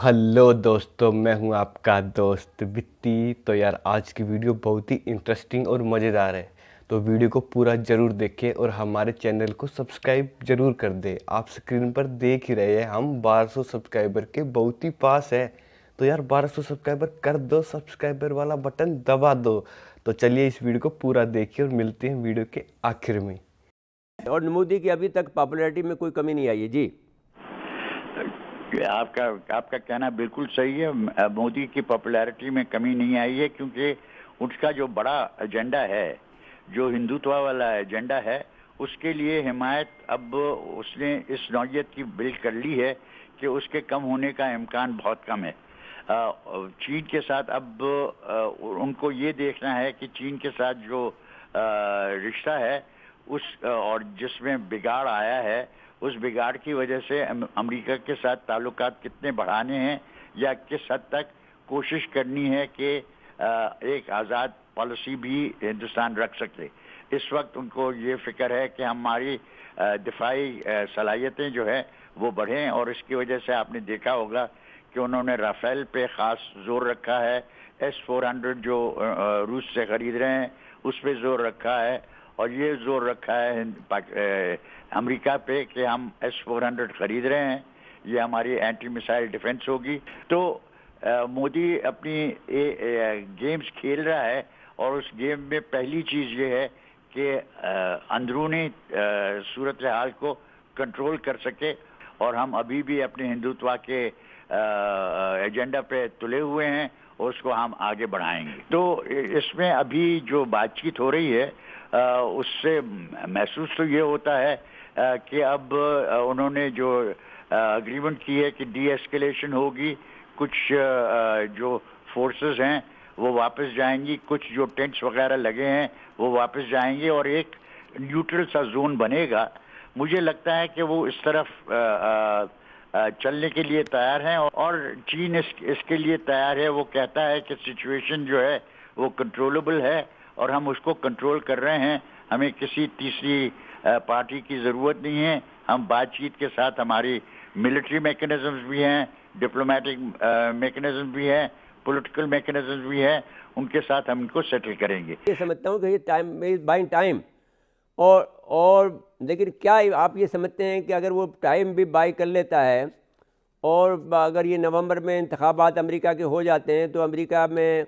Hello दोस्तों, मैं हूं आपका दोस्त बिट्टी। तो यार आज की वीडियो बहुत ही इंटरेस्टिंग और मज़ेदार है, तो वीडियो को पूरा ज़रूर देखें और हमारे चैनल को सब्सक्राइब ज़रूर कर दें। आप स्क्रीन पर देख ही रहे हैं, हम 1200 सब्सक्राइबर के बहुत ही पास है। तो यार 1200 सब्सक्राइबर कर दो, सब्सक्राइबर वाला बटन दबा दो। तो चलिए इस वीडियो को पूरा देखिए और मिलते हैं वीडियो के आखिर में। और मोदी की अभी तक पॉपुलैरिटी में कोई कमी नहीं आई है जी। आपका आपका कहना बिल्कुल सही है। मोदी की पॉपुलैरिटी में कमी नहीं आई है क्योंकि उसका जो बड़ा एजेंडा है, जो हिंदुत्व वाला एजेंडा है, उसके लिए हिमायत अब उसने इस नौयत की बिल्ड कर ली है कि उसके कम होने का इम्कान बहुत कम है। चीन के साथ अब उनको ये देखना है कि चीन के साथ जो रिश्ता है उस और जिसमें बिगाड़ आया है, उस बिगाड़ की वजह से अमेरिका के साथ ताल्लुकात कितने बढ़ाने हैं या किस हद तक कोशिश करनी है कि एक आज़ाद पॉलिसी भी हिंदुस्तान रख सके। इस वक्त उनको ये फिक्र है कि हमारी दिफाई सलाहियतें जो है वो बढ़ें, और इसकी वजह से आपने देखा होगा कि उन्होंने राफेल पे ख़ास जोर रखा है। S-400 जो रूस से ख़रीद रहे हैं उस पर जोर रखा है, और ये जोर रखा है अमेरिका पे कि हम S-400 खरीद रहे हैं, ये हमारी एंटी मिसाइल डिफेंस होगी। तो मोदी अपनी गेम्स खेल रहा है, और उस गेम में पहली चीज़ ये है कि अंदरूनी सूरत हाल को कंट्रोल कर सके, और हम अभी भी अपने हिंदुत्व के एजेंडा पे तुले हुए हैं और उसको हम आगे बढ़ाएंगे। तो इसमें अभी जो बातचीत हो रही है उससे महसूस तो ये होता है कि अब उन्होंने जो अग्रीमेंट की है कि डी एस्केलेशन होगी, कुछ जो फोर्सेस हैं वो वापस जाएंगी, कुछ जो टेंट्स वगैरह लगे हैं वो वापस जाएंगे, और एक न्यूट्रल सा जोन बनेगा। मुझे लगता है कि वो इस तरफ चलने के लिए तैयार हैं, और चीन इसके लिए तैयार है। वो कहता है कि सिचुएशन जो है वो कंट्रोलेबल है और हम उसको कंट्रोल कर रहे हैं, हमें किसी तीसरी पार्टी की ज़रूरत नहीं है। हम बातचीत के साथ हमारी मिलिट्री मैकेनिज्म्स भी हैं, डिप्लोमेटिक मैकेनिज्म भी हैं, पॉलिटिकल मैकेनिज्म भी हैं, उनके साथ हम इनको सेटल करेंगे। ये समझता हूँ कि ये टाइम इज बाइंग टाइम। और लेकिन क्या आप ये समझते हैं कि अगर वो टाइम भी बाई कर लेता है और अगर ये नवंबर में इंतखाबात अमेरिका के हो जाते हैं तो अमेरिका में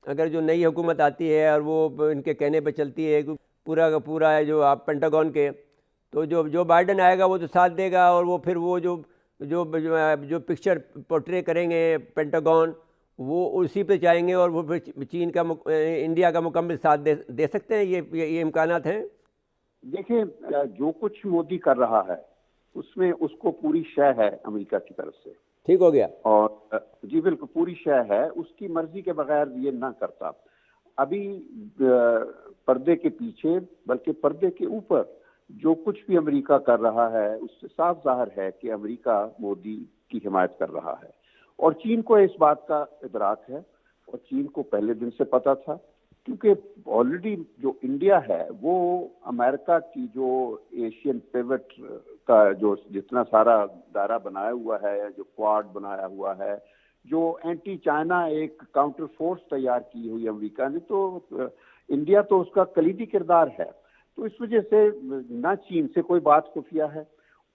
अगर जो नई हुकूमत आती है और वो इनके कहने पे चलती है पूरा का पूरा है जो आप पेंटागन के, तो जो बाइडन आएगा वो तो साथ देगा, और वो फिर वो जो जो जो पिक्चर पोर्ट्रे करेंगे पेंटागन वो उसी पे जाएंगे, और वो फिर चीन का इंडिया का मुकम्मल साथ दे सकते हैं। ये इम्कानात हैं। देखिए, जो कुछ मोदी कर रहा है उसमें उसको पूरी शय है अमेरिका की तरफ से। ठीक हो गया। और जी बिल्कुल पूरी शय है, उसकी मर्जी के बगैर ये ना करता। अभी पर्दे के पीछे बल्कि पर्दे के ऊपर जो कुछ भी अमेरिका कर रहा है उससे साफ जाहिर है कि अमेरिका मोदी की हिमायत कर रहा है, और चीन को इस बात का इदराक है, और चीन को पहले दिन से पता था, क्योंकि ऑलरेडी जो इंडिया है वो अमेरिका की जो एशियन पिवट का जो जितना सारा दायरा बनाया हुआ है, जो क्वाड बनाया हुआ है, जो एंटी चाइना एक काउंटर फोर्स तैयार की हुई अमेरिका ने, तो इंडिया तो उसका कलीदी किरदार है। तो इस वजह से ना चीन से कोई बात खुफिया है,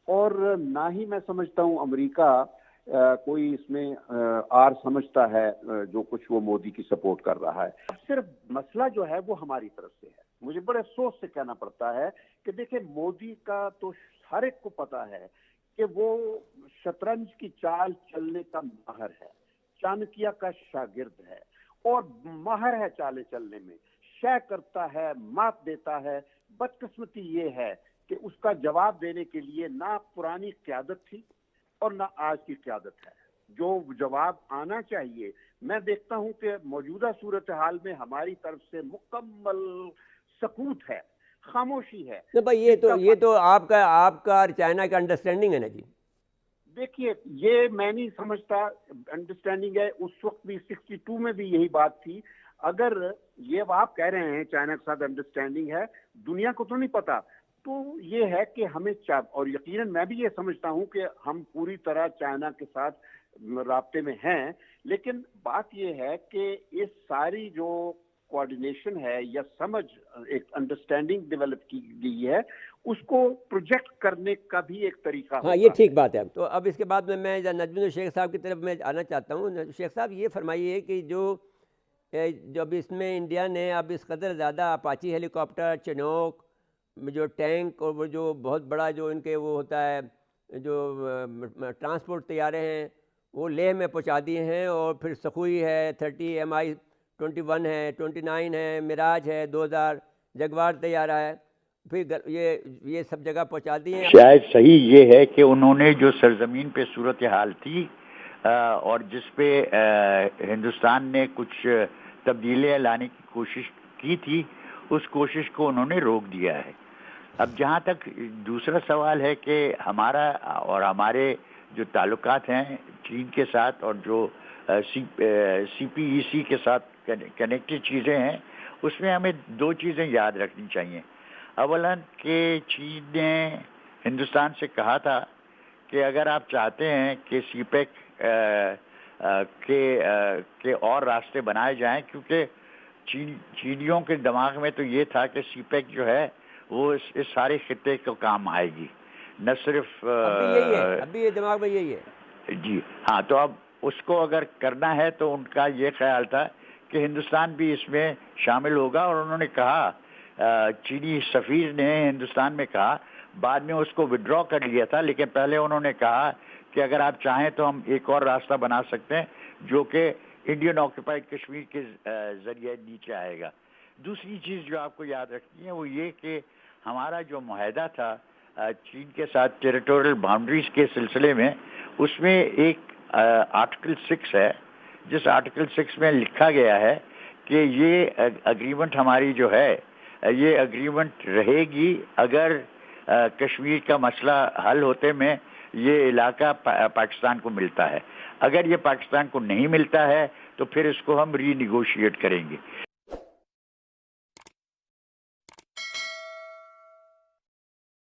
और ना ही मैं समझता हूँ अमेरिका कोई इसमें आर समझता है जो कुछ वो मोदी की सपोर्ट कर रहा है। अब सिर्फ मसला जो है वो हमारी तरफ से है। मुझे बड़े अफसोस से कहना पड़ता है कि देखिए, मोदी का तो हर एक को पता है कि वो शतरंज की चाल चलने का माहिर है, चाणक्य का शागिर्द है, और माहिर है चाले चलने में, शय करता है, मात देता है। बदकिस्मती ये है कि उसका जवाब देने के लिए ना पुरानी क़यादत थी और ना आज की क़यादत है। जो जवाब आना चाहिए, मैं देखता हूं कि मौजूदा सूरत हाल में हमारी तरफ से मुकम्मल सकूत है, खामोशी है। तो भाई ये तो आपका और चाइना का अंडरस्टैंडिंग है ना जी। देखिए, ये मैं नहीं समझता अंडरस्टैंडिंग है। उस वक्त भी 62 में भी यही बात थी। अगर ये आप कह रहे हैं चाइना के साथ अंडरस्टैंडिंग है, दुनिया को तो नहीं पता। तो ये है कि हमें और यकीनन मैं भी ये समझता हूं कि हम पूरी तरह चाइना के साथ رابطے میں ہیں، لیکن بات یہ ہے کہ اس ساری جو کوآرڈینیشن ہے یا سمجھ ایک انڈرسٹینڈنگ ڈیولپ کی گئی ہے، اس کو پروجیکٹ کرنے کا بھی ایک طریقہ ہوتا ہاں ہے۔ یہ ٹھیک بات ہے۔ تو اب اس کے بعد میں نجم الدین شیخ صاحب کی طرف میں آنا چاہتا ہوں۔ شیخ صاحب یہ فرمائیے کہ جو اب اس میں انڈیا نے اب اس قدر زیادہ اپاچی ہیلی کاپٹر، چنوک، جو ٹینک اور وہ جو بہت بڑا جو ان کے وہ ہوتا ہے جو ٹرانسپورٹ طیارے ہیں وہ لیہ میں پہنچا دیے ہیں، اور پھر سخوئی ہے، 30 MI-21 ہے، 29 ہے، مراج ہے، 2000 جگوار طیارہ ہے، پھر یہ سب جگہ پہنچا دیے ہیں۔ شاید صحیح یہ ہے کہ انہوں نے جو سرزمین پہ صورتحال تھی اور جس پہ ہندوستان نے کچھ تبدیلیاں لانے کی کوشش کی تھی، اس کوشش کو انہوں نے روک دیا ہے۔ اب جہاں تک دوسرا سوال ہے کہ ہمارا اور ہمارے جو تعلقات ہیں چین کے ساتھ اور جو سی پی ای سی کے ساتھ کنیکٹڈ چیزیں ہیں، اس میں ہمیں دو چیزیں یاد رکھنی چاہیے۔ اولاً کہ چین نے ہندوستان سے کہا تھا کہ اگر آپ چاہتے ہیں کہ سی پیک کے اور راستے بنائے جائیں، کیونکہ چینیوں کے دماغ میں تو یہ تھا کہ سی پیک جو ہے وہ اس سارے خطے کو کام آئے گی، نہ صرف ابھی یہ دماغ میں یہی ہے۔ جی ہاں، تو اب اس کو اگر کرنا ہے تو ان کا یہ خیال تھا کہ ہندوستان بھی اس میں شامل ہوگا، اور انہوں نے کہا، چینی سفیر نے ہندوستان میں کہا، بعد میں اس کو وڈرا کر لیا تھا، لیکن پہلے انہوں نے کہا کہ اگر آپ چاہیں تو ہم ایک اور راستہ بنا سکتے ہیں جو کہ انڈین آکوپائڈ کشمیر کے ذریعے نیچے آئے گا۔ دوسری چیز جو آپ کو یاد رکھنی ہے وہ یہ کہ ہمارا جو معاہدہ تھا چین کے ساتھ ٹیریٹوریل باؤنڈریز کے سلسلے میں، اس میں ایک آرٹیکل 6 ہے، جس آرٹیکل 6 میں لکھا گیا ہے کہ یہ اگریمنٹ ہماری جو ہے یہ اگریمنٹ رہے گی اگر کشمیر کا مسئلہ حل ہوتے میں یہ علاقہ پاکستان کو ملتا ہے۔ اگر یہ پاکستان کو نہیں ملتا ہے تو پھر اس کو ہم ری نیگوشیٹ کریں گے۔